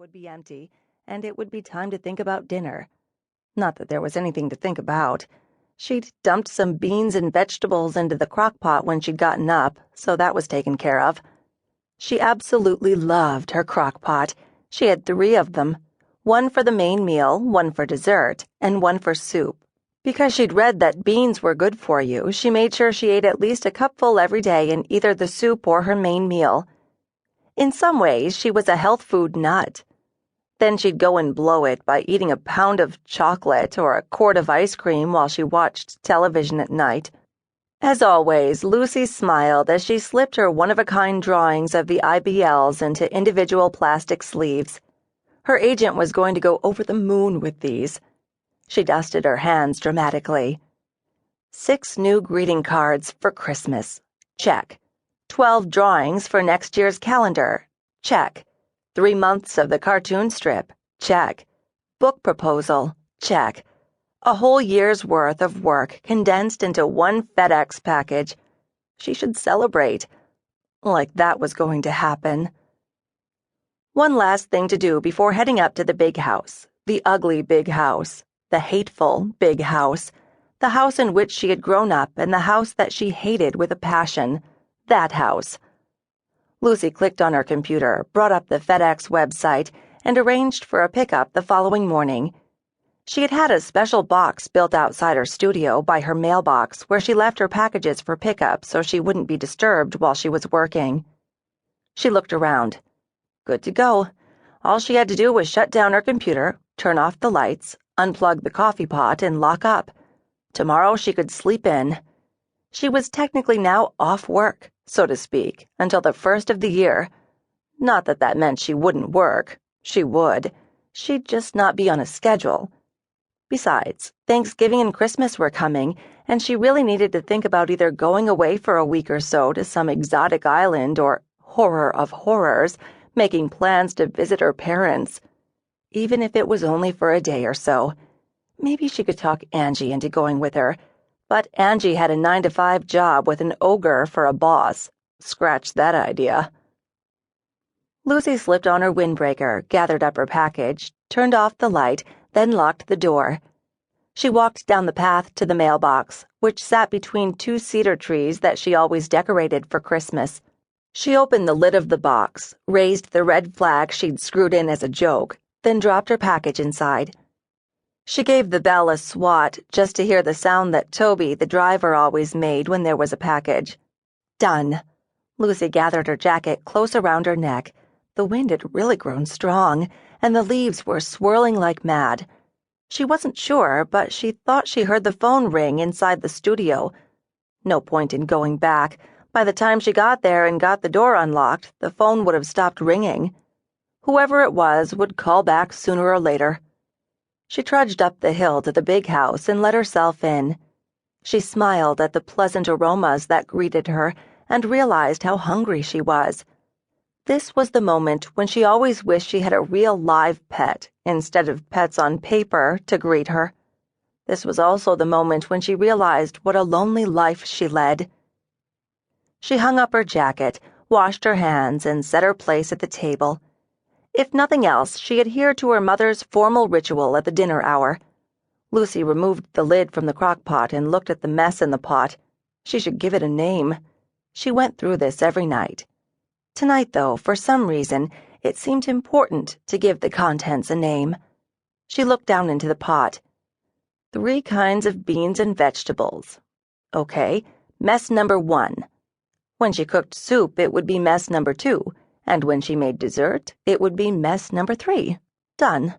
would be empty, and it would be time to think about dinner. Not that there was anything to think about. She'd dumped some beans and vegetables into the crock pot when she'd gotten up, so that was taken care of. She absolutely loved her crock pot. She had 3 of them, one for the main meal, one for dessert, and one for soup. Because she'd read that beans were good for you, she made sure she ate at least a cupful every day in either the soup or her main meal. In some ways, she was a health food nut. Then she'd go and blow it by eating a pound of chocolate or a quart of ice cream while she watched television at night. As always, Lucy smiled as she slipped her one-of-a-kind drawings of the IBLs into individual plastic sleeves. Her agent was going to go over the moon with these. She dusted her hands dramatically. 6 new greeting cards for Christmas. Check. 12 drawings for next year's calendar. Check. 3 months of the cartoon strip. Check. Book proposal. Check. A whole year's worth of work condensed into one FedEx package. She should celebrate. Like that was going to happen. One last thing to do before heading up to the big house. The ugly big house. The hateful big house. The house in which she had grown up and the house that she hated with a passion. That house. Lucy clicked on her computer, brought up the FedEx website, and arranged for a pickup the following morning. She had had a special box built outside her studio by her mailbox where she left her packages for pickup so she wouldn't be disturbed while she was working. She looked around. Good to go. All she had to do was shut down her computer, turn off the lights, unplug the coffee pot, and lock up. Tomorrow she could sleep in. She was technically now off work, so to speak, until the first of the year. Not that that meant she wouldn't work. She would. She'd just not be on a schedule. Besides, Thanksgiving and Christmas were coming, and she really needed to think about either going away for a week or so to some exotic island or, horror of horrors, making plans to visit her parents. Even if it was only for a day or so. Maybe she could talk Angie into going with her, but Angie had a 9-to-5 job with an ogre for a boss. Scratch that idea. Lucy slipped on her windbreaker, gathered up her package, turned off the light, then locked the door. She walked down the path to the mailbox, which sat between 2 cedar trees that she always decorated for Christmas. She opened the lid of the box, raised the red flag she'd screwed in as a joke, then dropped her package inside. She gave the bell a swat just to hear the sound that Toby, the driver, always made when there was a package. Done. Lucy gathered her jacket close around her neck. The wind had really grown strong, and the leaves were swirling like mad. She wasn't sure, but she thought she heard the phone ring inside the studio. No point in going back. By the time she got there and got the door unlocked, the phone would have stopped ringing. Whoever it was would call back sooner or later. She trudged up the hill to the big house and let herself in. She smiled at the pleasant aromas that greeted her and realized how hungry she was. This was the moment when she always wished she had a real live pet instead of pets on paper to greet her. This was also the moment when she realized what a lonely life she led. She hung up her jacket, washed her hands, and set her place at the table. If nothing else, she adhered to her mother's formal ritual at the dinner hour. Lucy removed the lid from the crock pot and looked at the mess in the pot. She should give it a name. She went through this every night. Tonight, though, for some reason, it seemed important to give the contents a name. She looked down into the pot. 3 kinds of beans and vegetables. Okay, mess number 1. When she cooked soup, it would be mess number 2. And when she made dessert, it would be mess number 3. Done.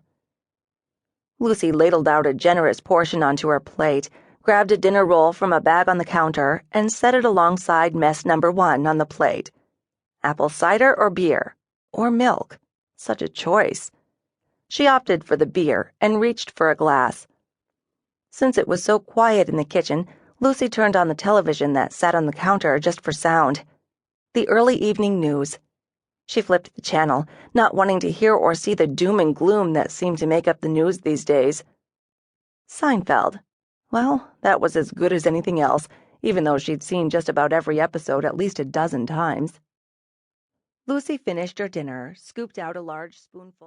Lucy ladled out a generous portion onto her plate, grabbed a dinner roll from a bag on the counter, and set it alongside mess number 1 on the plate. Apple cider or beer? Or milk? Such a choice. She opted for the beer and reached for a glass. Since it was so quiet in the kitchen, Lucy turned on the television that sat on the counter just for sound. The early evening news. She flipped the channel, not wanting to hear or see the doom and gloom that seemed to make up the news these days. Seinfeld. Well, that was as good as anything else, even though she'd seen just about every episode at least a dozen times. Lucy finished her dinner, scooped out a large spoonful.